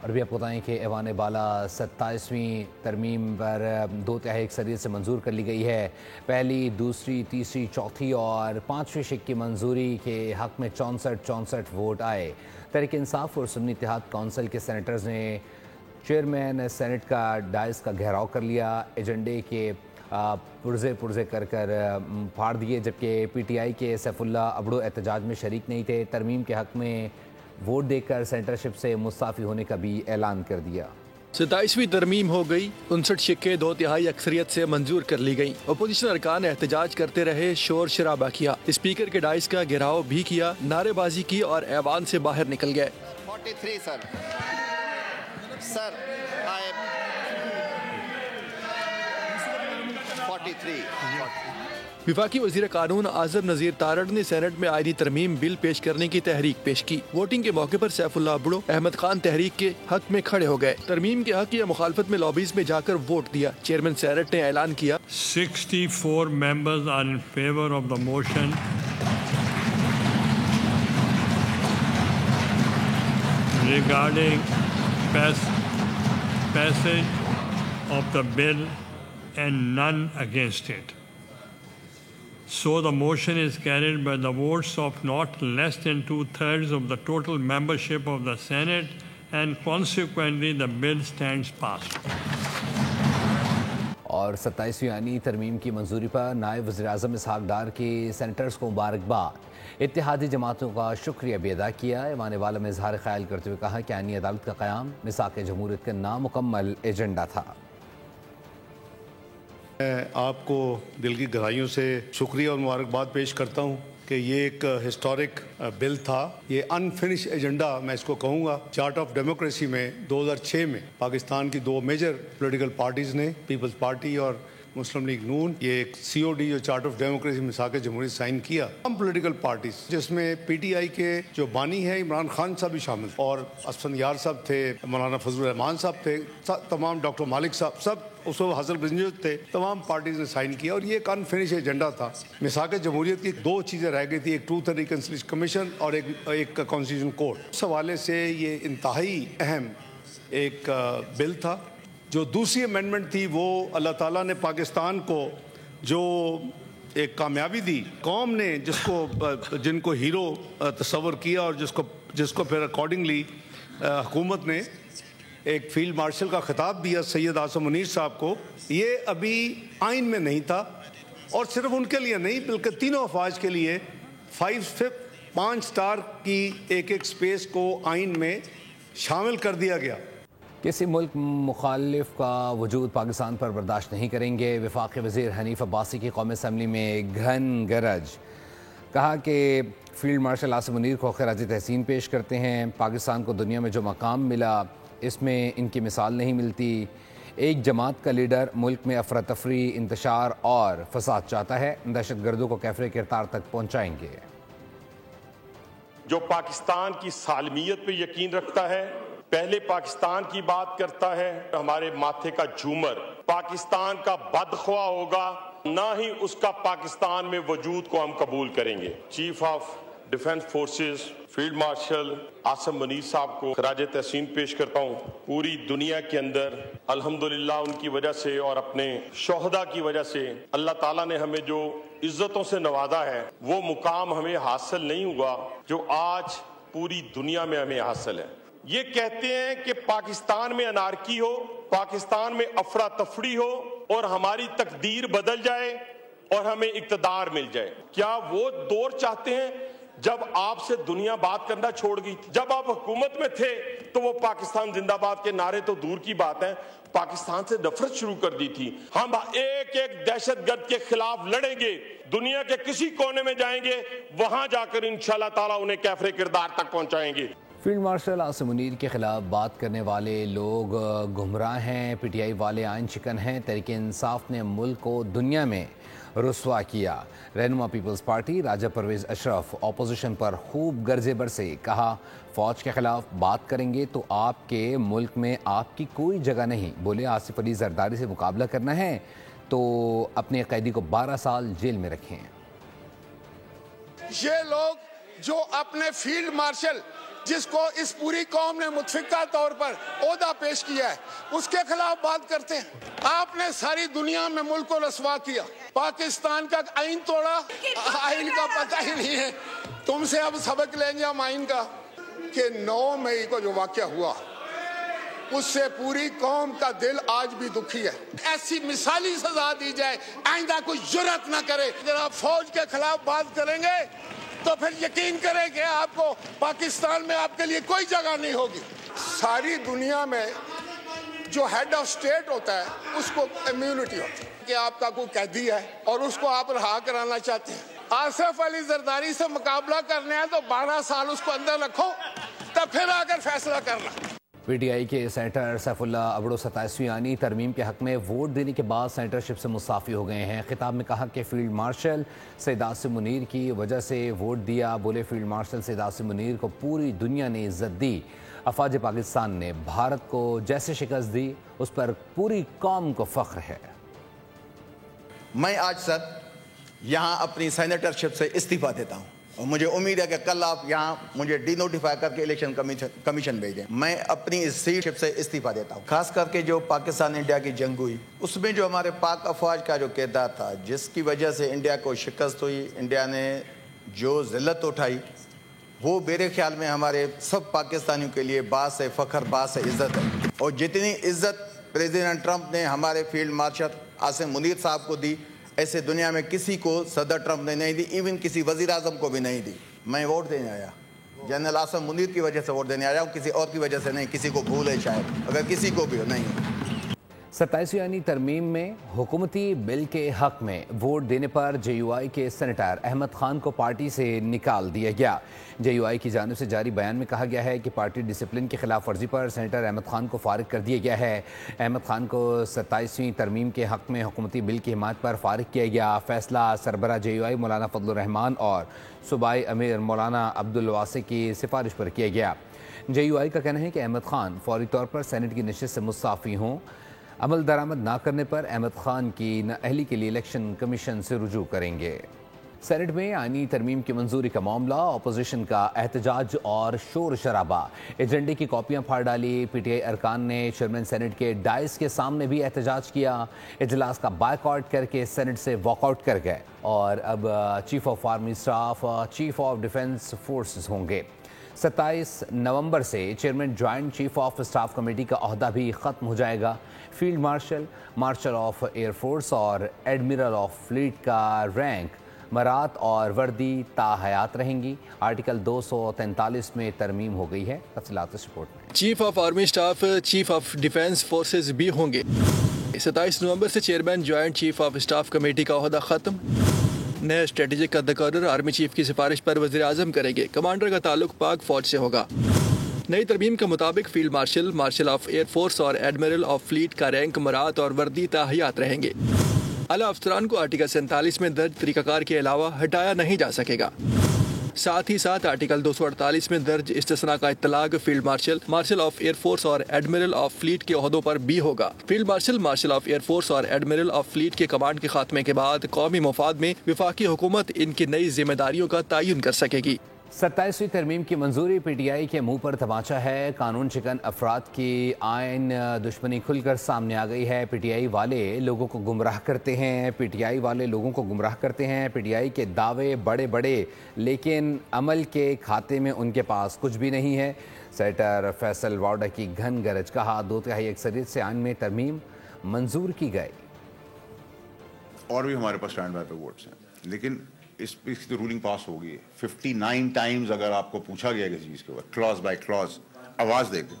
اور بھی آپ کو بتائیں کہ ایوان بالا 27ویں ترمیم پر 2/3 اکثریت سے منظور کر لی گئی ہے۔ پہلی، دوسری، تیسری، چوتھی اور 5ویں شق کی منظوری کے حق میں 64 ووٹ آئے۔ تحریک انصاف اور سنی اتحاد کونسل کے سینیٹرز نے چیئرمین سینٹ کا ڈائس کا گھیراؤ کر لیا، ایجنڈے کے پرزے کر پھاڑ دیے، جبکہ پی ٹی آئی کے سیف اللہ ابڑو احتجاج میں شریک نہیں تھے۔ ترمیم کے حق میں ووٹ دے کر سینٹرشپ سے مستعفی ہونے کا بھی اعلان کر دیا۔ 27ویں ترمیم ہو گئی، 59 شقیں 2/3 اکثریت سے منظور کر لی گئیں۔ اپوزیشن ارکان احتجاج کرتے رہے، شور شرابہ کیا، اسپیکر کے ڈائس کا گھیراؤ بھی کیا، نعرے بازی کی اور ایوان سے باہر نکل گئے۔ 43 سر 43 وفاقی وزیر قانون اعظم نذیر تارڑ نے سینٹ میں آئینی ترمیم بل پیش کرنے کی تحریک پیش کی۔ ووٹنگ کے موقع پر سیف اللہ ابڑو احمد خان تحریک کے حق میں کھڑے ہو گئے۔ ترمیم کے حق یا مخالفت میں لابیز میں جا کر ووٹ دیا۔ چیئرمین سینٹ نے اعلان کیا 64 members are in favor of the motion regarding passage of the bill and none against it. So the motion is carried by the votes of not less than 2/3 of the total membership of the Senate, and consequently the bill stands passed. اور 27ویں آئینی ترمیم کی منظوری پر نائب وزیر اعظم اسحاق ڈار کی senators کو مبارکباد، اتحادی جماعتوں کا شکریہ بھی ادا کیا۔ ایوان بالا میں اظہار خیال کرتے ہوئے کہا کہ آئینی عدالت کا قیام میثاق جمہوریت کا نامکمل ایجنڈا تھا۔ میں آپ کو دل کی گہرائیوں سے شکریہ اور مبارکباد پیش کرتا ہوں کہ یہ ایک ہسٹورک بل تھا، یہ انفنش ایجنڈا میں اس کو کہوں گا۔ چارٹ آف ڈیموکریسی میں 2006 میں پاکستان کی 2 میجر پولیٹیکل پارٹیز نے، پیپلز پارٹی اور مسلم لیگ نون، یہ ایک COD جو چارٹ آف ڈیموکریسی میثاق جمہوریت سائن کیا۔ ہم پولیٹیکل پارٹیز جس میں PTI کے جو بانی ہے عمران خان صاحب بھی شامل اور اسفند یار صاحب تھے، مولانا فضل الرحمان صاحب تھے، تمام ڈاکٹر مالک صاحب، سب اس وقت حضرت بنجد تھے، تمام پارٹیز نے سائن کیا اور یہ ایک انفنش ایجنڈا تھا۔ میثاق جمہوریت کی 2 چیزیں رہ گئی تھی، ایک ٹروتھ اینڈ ریکنسیلیشن کمیشن اور ایک کانسٹیٹیوشن کورٹ۔ اس حوالے سے یہ انتہائی اہم ایک بل تھا۔ جو دوسری امینڈمنٹ تھی وہ اللہ تعالیٰ نے پاکستان کو جو ایک کامیابی دی، قوم نے جن کو ہیرو تصور کیا اور جس کو پھر اکارڈنگلی حکومت نے ایک فیلڈ مارشل کا خطاب دیا سید عاصم منیر صاحب کو، یہ ابھی آئین میں نہیں تھا، اور صرف ان کے لیے نہیں بلکہ تینوں افواج کے لیے 5 سٹار کی ایک سپیس کو آئین میں شامل کر دیا گیا۔ کسی ملک مخالف کا وجود پاکستان پر برداشت نہیں کریں گے، وفاقی وزیر حنیف عباسی کی قومی اسمبلی میں گھن گرج، کہا کہ فیلڈ مارشل عاصم منیر کو خراج تحسین پیش کرتے ہیں۔ پاکستان کو دنیا میں جو مقام ملا اس میں ان کی مثال نہیں ملتی۔ ایک جماعت کا لیڈر ملک میں افراتفری، انتشار اور فساد چاہتا ہے، دہشت گردوں کو کیفر کردار تک پہنچائیں گے۔ جو پاکستان کی سالمیت پہ یقین رکھتا ہے، پہلے پاکستان کی بات کرتا ہے، ہمارے ماتھے کا جھومر پاکستان کا بدخواہ ہوگا، نہ ہی اس کا پاکستان میں وجود کو ہم قبول کریں گے۔ Chief of defence forces field marshal Asim Munir صاحب کو خراج تحسین پیش کرتا ہوں۔ پوری دنیا کے اندر الحمدللہ ان کی وجہ سے اور اپنے شہداء کی وجہ سے اللہ تعالیٰ نے ہمیں جو عزتوں سے نوازا ہے، وہ مقام ہمیں حاصل نہیں ہوا جو آج پوری دنیا میں ہمیں حاصل ہے۔ یہ کہتے ہیں کہ پاکستان میں انارکی ہو، پاکستان میں افراتفری ہو اور ہماری تقدیر بدل جائے اور ہمیں اقتدار مل جائے۔ کیا وہ دور چاہتے ہیں جب آپ سے دنیا بات کرنا چھوڑ گئی تھی؟ جب آپ حکومت میں تھے تو وہ پاکستان زندہ باد کے نعرے تو دور کی بات ہے، پاکستان سے نفرت شروع کر دی تھی۔ ہم ایک دہشت گرد کے خلاف لڑیں گے، دنیا کے کسی کونے میں جائیں گے، وہاں جا کر انشاءاللہ تعالیٰ انہیں کیفر کردار تک پہنچائیں گے۔ فیلڈ مارشل عاصم منیر کے خلاف بات کرنے والے لوگ گمراہ ہیں، PTI والے آئین شکن ہیں۔ تحریک انصاف نے ملک کو دنیا میں رسوا کیا۔ رہنما پیپلز پارٹی راجہ پرویز اشرف اپوزیشن پر خوب گرجے برسے، کہا فوج کے خلاف بات کریں گے تو آپ کے ملک میں آپ کی کوئی جگہ نہیں۔ بولے آصف علی زرداری سے مقابلہ کرنا ہے تو اپنے قیدی کو 12 سال جیل میں رکھیں۔ یہ لوگ جو اپنے فیلڈ مارشل جس کو اس پوری قوم نے متفقہ طور پر عہدہ پیش کیا ہے، اس کے خلاف بات کرتے ہیں۔ آپ نے ساری دنیا میں ملک کو رسوا کیا، پاکستان کا آئین توڑا، آئین کا پتہ ہی نہیں ہے۔ تم سے اب سبق لیں گے ہم آئین کا، کہ 9 مئی کو جو واقعہ ہوا اس سے پوری قوم کا دل آج بھی دکھی ہے۔ ایسی مثالی سزا دی جائے، آئندہ کوئی جرأت نہ کرے۔ جناب فوج کے خلاف بات کریں گے تو پھر یقین کریں کہ آپ کو پاکستان میں آپ کے لیے کوئی جگہ نہیں ہوگی۔ ساری دنیا میں جو ہیڈ آف اسٹیٹ ہوتا ہے اس کو امیونٹی ہوتی ہے کہ آپ کا کوئی قیدی ہے اور اس کو آپ رہا کرانا چاہتے ہیں۔ آصف علی زرداری سے مقابلہ کرنے ہے تو 12 سال اس کو اندر رکھو، تب پھر آ کر فیصلہ کرنا۔ پی ٹی آئی کے سینیٹر سیف اللہ ابڑو 27ویں آئینی ترمیم کے حق میں ووٹ دینے کے بعد سینیٹرشپ سے مستعفی ہو گئے ہیں۔ خطاب میں کہا کہ فیلڈ مارشل سید عاصم منیر کی وجہ سے ووٹ دیا۔ بولے فیلڈ مارشل سید عاصم منیر کو پوری دنیا نے عزت دی۔ افواج پاکستان نے بھارت کو جیسے شکست دی اس پر پوری قوم کو فخر ہے۔ میں آج سر یہاں اپنی سینیٹرشپ سے استعفیٰ دیتا ہوں اور مجھے امید ہے کہ کل آپ یہاں مجھے ڈی نوٹیفائی کر کے الیکشن کمیشن بھیجیں۔ میں اپنی اس سیٹ سے استعفیٰ دیتا ہوں۔ خاص کر کے جو پاکستان انڈیا کی جنگ ہوئی اس میں جو ہمارے پاک افواج کا جو کردار تھا، جس کی وجہ سے انڈیا کو شکست ہوئی، انڈیا نے جو ذلت اٹھائی، وہ میرے خیال میں ہمارے سب پاکستانیوں کے لیے باعث فخر، باعث عزت ہے۔ اور جتنی عزت پریزیڈنٹ ٹرمپ نے ہمارے فیلڈ مارشل عاصم منیر صاحب کو دی، ایسے دنیا میں کسی کو صدر ٹرمپ نے نہیں دی، ایون کسی وزیر اعظم کو بھی نہیں دی۔ میں ووٹ دینے آیا، جنرل عاصم منیر کی وجہ سے ووٹ دینے آیا ہوں، کسی اور کی وجہ سے نہیں۔ کسی کو بھول ہے شاید، اگر کسی کو بھی ہو نہیں۔ 27ویں آئینی ترمیم میں حکومتی بل کے حق میں ووٹ دینے پر جے یو آئی کے سینیٹر احمد خان کو پارٹی سے نکال دیا گیا۔ جے یو آئی کی جانب سے جاری بیان میں کہا گیا ہے کہ پارٹی ڈسپلن کی خلاف ورزی پر سینیٹر احمد خان کو فارغ کر دیا گیا ہے۔ احمد خان کو 27ویں ترمیم کے حق میں حکومتی بل کی حمایت پر فارغ کیا گیا۔ فیصلہ سربراہ جے یو آئی مولانا فضل الرحمان اور صوبائی امیر مولانا عبدالواسع کی سفارش پر کیا گیا۔ جے یو آئی کا کہنا ہے کہ احمد خان فوری طور پر سینٹ کی نشست سے مستعفی ہوں۔ عمل درآمد نہ کرنے پر احمد خان کی نااہلی کے لیے الیکشن کمیشن سے رجوع کریں گے۔ سینٹ میں آئینی ترمیم کی منظوری کا معاملہ، اپوزیشن کا احتجاج اور شور شرابہ، ایجنڈے کی کاپیاں پھاڑ ڈالی۔ پی ٹی آئی ارکان نے چیئرمین سینٹ کے ڈائس کے سامنے بھی احتجاج کیا، اجلاس کا بائیکاٹ کر کے سینٹ سے واک آؤٹ کر گئے اور اب chief of army staff chief of defence forces ہوں گے۔ 27 نومبر سے chairman joint chief of staff committee کا عہدہ بھی ختم ہو جائے گا۔ Field marshal, marshal of air force اور ایڈمرل آف فلیٹ کا رینک، مرات اور وردی تا حیات رہیں گی۔ آرٹیکل 243 میں ترمیم ہو گئی ہے۔ تفصیلات اس رپورٹ میں۔ Chief of army staff chief of defence forces بھی ہوں گے۔ 27 نومبر سے chairman joint chief of staff committee کا عہدہ ختم۔ نئے اسٹریٹجک کا تقرر آرمی چیف کی سفارش پر وزیر اعظم کریں گے۔ کمانڈر کا تعلق پاک فوج سے ہوگا۔ نئی ترمیم کے مطابق field marshal, marshal of air force اور ایڈمرل آف فلیٹ کا رینک، مرات اور وردی تا حیات رہیں گے۔ اعلیٰ افسران کو آرٹیکل 47 میں درج طریقہ کار کے علاوہ ہٹایا نہیں جا سکے گا۔ ساتھ ہی ساتھ آرٹیکل 248 میں درج استثناء کا اطلاق field marshal, marshal of air force اور ایڈمرل آف فلیٹ کے عہدوں پر بھی ہوگا۔ Field marshal, marshal of air force اور ایڈمرل آف فلیٹ کے کمانڈ کے خاتمے کے بعد قومی مفاد میں وفاقی حکومت ان کی نئی ذمہ داریوں کا تعین کر سکے گی۔ 27ویں ترمیم کی منظوری پی ٹی آئی کے منہ پر تماچا ہے۔ قانون شکن افراد کی آئین دشمنی کھل کر سامنے آ گئی ہے۔ پی ٹی آئی والے لوگوں کو گمراہ کرتے ہیں، پی ٹی آئی والے لوگوں کو گمراہ کرتے ہیں۔ پی ٹی آئی کے دعوے بڑے بڑے، لیکن عمل کے کھاتے میں ان کے پاس کچھ بھی نہیں ہے۔ سینیٹر فیصل واؤڈا کی گھن گرج، کہا 2/3 اکثریت سے آئین میں ترمیم منظور کی گئی۔ اور بھی ہمارے پاس اسٹینڈ بائی پہ ووٹس ہیں، لیکن اس کی تو رولنگ پاس ہو گئی ہے۔ 59 ٹائمز اگر آپ کو پوچھا گیا کسی چیز کے اوپر، کلاز بائی کلاز آواز دے کے،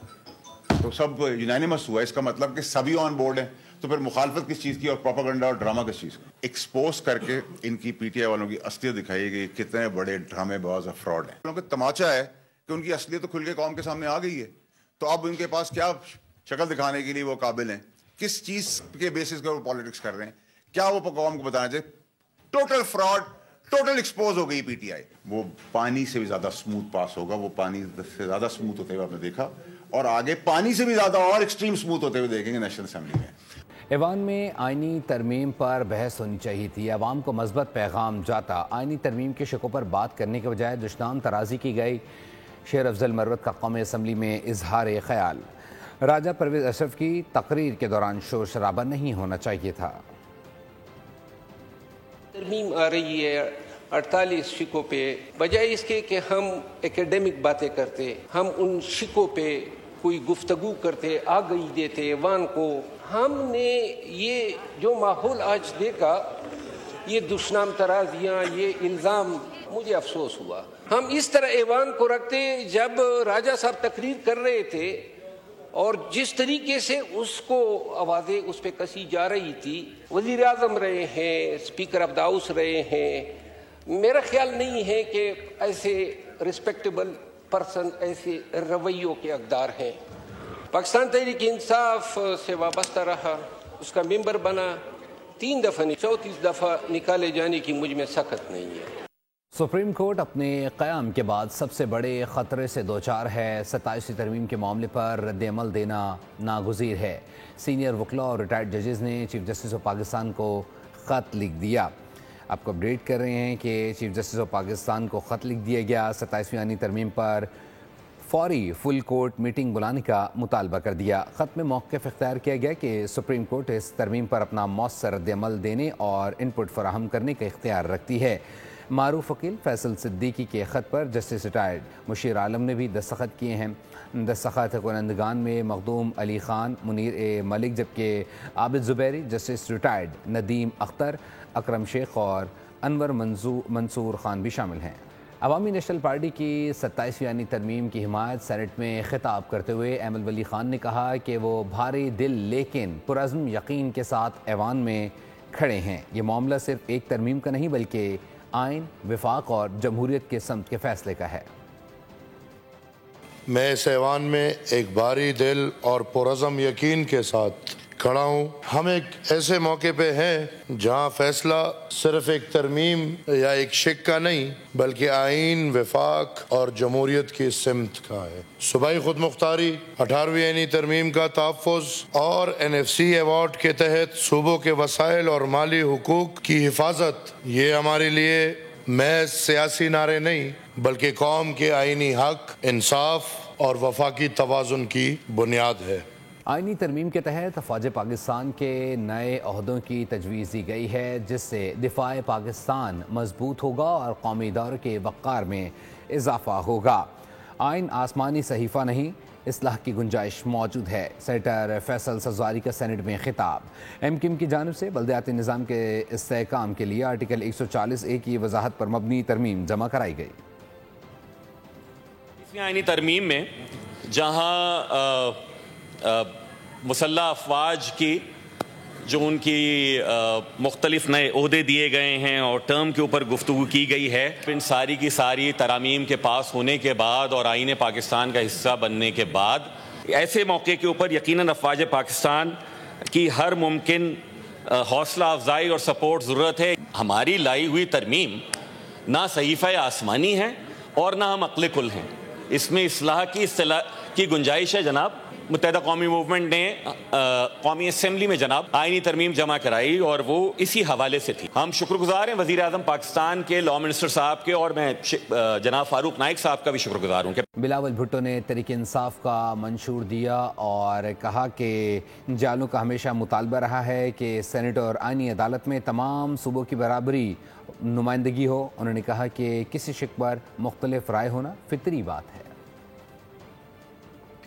تو سب یونانیمس ہوا۔ اس کا مطلب کہ سبھی آن بورڈ ہیں، تو پھر مخالفت کس چیز کی اور پروپیگنڈا اور ڈرامہ کس چیز کا؟ ایکسپوز کر کے ان کی پی ٹی آئی والوں کی اصلیت دکھائی گئی، کتنے بڑے ڈرامے باز اور فراڈ ہیں۔ ان کا تماچا ہے کہ ان کی اصلیت تو کھل کے قوم کے سامنے آ گئی ہے، تو اب ان کے پاس کیا شکل دکھانے کے لیے وہ قابل ہیں، کس چیز کے بیسس پر وہ پالیٹکس کر رہے ہیں، کیا وہ قوم کو بتانا چاہیے؟ ٹوٹل فراڈ، ٹوٹل ایکسپوز ہو گئی پی ٹی آئی۔ وہ پانی سے بھی زیادہ سموتھ پاس ہوگا، وہ پانی سے زیادہ سموتھ ہوتے ہوئے آپ نے دیکھا، اور آگے پانی سے بھی زیادہ اور ایکسٹریم سموتھ ہوتے ہوئے دیکھیں گے نیشنل اسمبلی میں۔ ایوان میں آئینی ترمیم پر بحث ہونی چاہیے تھی، عوام کو مثبت پیغام جاتا۔ آئینی ترمیم کے شقوں پر بات کرنے کے بجائے دشنام ترازی کی گئی۔ شیر افضل مروت کا قومی اسمبلی میں اظہار خیال۔ راجہ پرویز اشرف کی تقریر کے دوران شور شرابہ نہیں ہونا چاہیے تھا۔ ترمیم آ رہی ہے 48 شکوں پہ، بجائے اس کے کہ ہم ایکیڈیمک باتیں کرتے، ہم ان شکوں پہ کوئی گفتگو کرتے، آگہی دیتے ایوان کو۔ ہم نے یہ جو ماحول آج دیکھا، یہ دشنام ترازیاں، یہ الزام، مجھے افسوس ہوا۔ ہم اس طرح ایوان کو رکھتے جب راجہ صاحب تقریر کر رہے تھے اور جس طریقے سے اس کو آوازیں اس پہ کسی جا رہی تھی، وزیر اعظم رہے ہیں، اسپیکر آف دا ہاؤس رہے ہیں، میرا خیال نہیں ہے کہ ایسے رسپیکٹیبل پرسن ایسے رویوں کے حقدار ہیں۔ پاکستان تحریک انصاف سے وابستہ رہا، اس کا ممبر بنا، 3 دفعہ 34 دفعہ نکالے جانے کی مجھ میں سخت نہیں ہے۔ سپریم کورٹ اپنے قیام کے بعد سب سے بڑے خطرے سے دوچار ہے۔ 27ویں ترمیم کے معاملے پر رد عمل دینا ناگزیر ہے۔ سینئر وکلاء اور ریٹائرڈ ججز نے چیف جسٹس آف پاکستان کو خط لکھ دیا۔ آپ کو اپڈیٹ کر رہے ہیں کہ چیف جسٹس آف پاکستان کو خط لکھ دیا گیا۔ 27ویں آئینی ترمیم پر فوری فل کورٹ میٹنگ بلانے کا مطالبہ کر دیا۔ خط میں موقف اختیار کیا گیا کہ سپریم کورٹ اس ترمیم پر اپنا مؤثر رد عمل دینے اور ان پٹ فراہم کرنے کا اختیار رکھتی ہے۔ معروف وکیل فیصل صدیقی کے خط پر جسٹس ریٹائرڈ مشیر عالم نے بھی دستخط کیے ہیں۔ دستخط کنندگان میں مخدوم علی خان، منیر ملک، جبکہ عابد زبیری، جسٹس ریٹائرڈ ندیم اختر، اکرم شیخ اور انور منصور خان بھی شامل ہیں۔ عوامی نیشنل پارٹی کی 27ویں آئینی ترمیم کی حمایت سینٹ میں خطاب کرتے ہوئے ایمل ولی خان نے کہا کہ وہ بھاری دل لیکن پرعزم یقین کے ساتھ ایوان میں کھڑے ہیں۔ یہ معاملہ صرف ایک ترمیم کا نہیں بلکہ آئین، وفاق اور جمہوریت کے سمت کے فیصلے کا ہے۔ میں اس ایوان میں ایک بھاری دل اور پرعزم یقین کے ساتھ کھڑا ہوں۔ ہم ایک ایسے موقع پہ ہیں جہاں فیصلہ صرف ایک ترمیم یا ایک شک کا نہیں بلکہ آئین، وفاق اور جمہوریت کی سمت کا ہے۔ صوبائی خود مختاری، 18ویں آئینی ترمیم کا تحفظ اور NFC ایوارڈ کے تحت صوبوں کے وسائل اور مالی حقوق کی حفاظت، یہ ہمارے لیے محض سیاسی نعرے نہیں بلکہ قوم کے آئینی حق، انصاف اور وفاقی توازن کی بنیاد ہے۔ آئینی ترمیم کے تحت فوج پاکستان کے نئے عہدوں کی تجویز دی گئی ہے، جس سے دفاع پاکستان مضبوط ہوگا اور قومی اداروں کے وقار میں اضافہ ہوگا۔ آئین آسمانی صحیفہ نہیں، اصلاح کی گنجائش موجود ہے۔ سینیٹر فیصل سزواری کا سینٹ میں خطاب۔ MKIM کی جانب سے بلدیاتی نظام کے استحکام کے لیے آرٹیکل 140A کی وضاحت پر مبنی ترمیم جمع کرائی گئی۔ آئینی ترمیم میں جہاں مسلح افواج کی جو ان کی مختلف نئے عہدے دیے گئے ہیں اور ٹرم کے اوپر گفتگو کی گئی ہے، ان ساری کی ساری ترامیم کے پاس ہونے کے بعد اور آئین پاکستان کا حصہ بننے کے بعد ایسے موقع کے اوپر یقیناً افواج پاکستان کی ہر ممکن حوصلہ افزائی اور سپورٹ ضرورت ہے۔ ہماری لائی ہوئی ترمیم نہ صحیفہ آسمانی ہے اور نہ ہم عقل کل ہیں، اس میں اصلاح کی گنجائش ہے۔ جناب متحدہ قومی موومنٹ نے قومی اسمبلی میں جناب آئینی ترمیم جمع کرائی اور وہ اسی حوالے سے تھی۔ ہم شکر گزار ہیں وزیر اعظم پاکستان کے، لاء منسٹر صاحب کے، اور میں جناب فاروق نائک صاحب کا بھی شکر گزار ہوں۔ بلاول بھٹو نے تحریک انصاف کا منشور دیا اور کہا کہ جالوں کا ہمیشہ مطالبہ رہا ہے کہ سینٹ اور آئینی عدالت میں تمام صوبوں کی برابری نمائندگی ہو۔ انہوں نے کہا کہ کسی شک پر مختلف رائے ہونا فطری بات ہے۔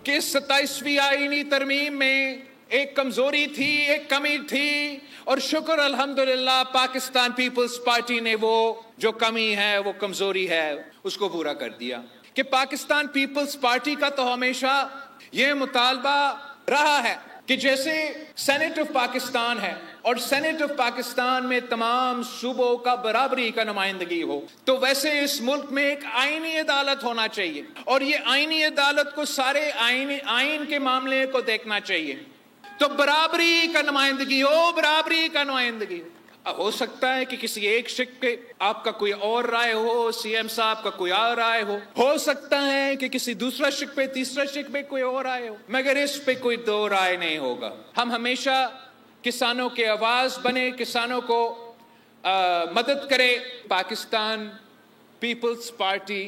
کہ 27ویں آئینی ترمیم میں ایک کمزوری تھی، ایک کمی تھی، اور شکر الحمدللہ پاکستان پیپلز پارٹی نے وہ جو کمی ہے، وہ کمزوری ہے، اس کو پورا کر دیا۔ کہ پاکستان پیپلز پارٹی کا تو ہمیشہ یہ مطالبہ رہا ہے کہ جیسے سینٹ آف پاکستان ہے اور سینٹ آف پاکستان میں تمام صوبوں کا برابری کا نمائندگی ہو، تو ویسے اس ملک میں ایک آئینی عدالت ہونا چاہیے، اور یہ آئینی عدالت کو سارے آئین کے معاملے کو دیکھنا چاہیے۔ تو برابری کا نمائندگی ہو، برابری کا نمائندگی ہو۔ ہو سکتا ہے کہ کسی ایک شک پہ آپ کا کوئی اور رائے ہو، سی ایم صاحب کا کوئی اور رائے ہو سکتا ہے کہ کسی دوسرا شک پہ، تیسرا شک پہ کوئی اور رائے ہو، مگر اس پہ کوئی دو رائے نہیں ہوگا۔ ہم ہمیشہ کسانوں کے آواز بنے، کسانوں کو مدد کرے۔ پاکستان پیپلز پارٹی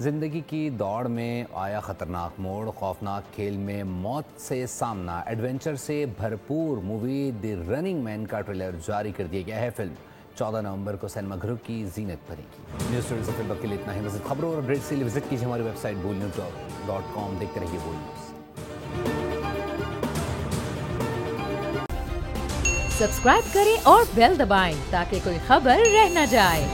زندگی کی دوڑ میں آیا خطرناک موڑ, خوفناک کھیل میں موت سے سامنا. ایڈونچر سے بھرپور مووی دی رننگ مین کا ٹریلر جاری کر دیا گیا ہے. فلم 14 نومبر کو سینما گھروں کی زینت بھرے گی. نیوز اسٹوڈیو سے فلم کے لیے اتنا ہی. مزید خبروں اور اپڈیٹس کے لیے وزٹ کیجیے ہماری ویب سائٹ BoldNews.com. دیکھتے رہیے بول نیوز. سبسکرائب کریں اور بیل دبائیں تاکہ کوئی خبر رہ نہ جائے.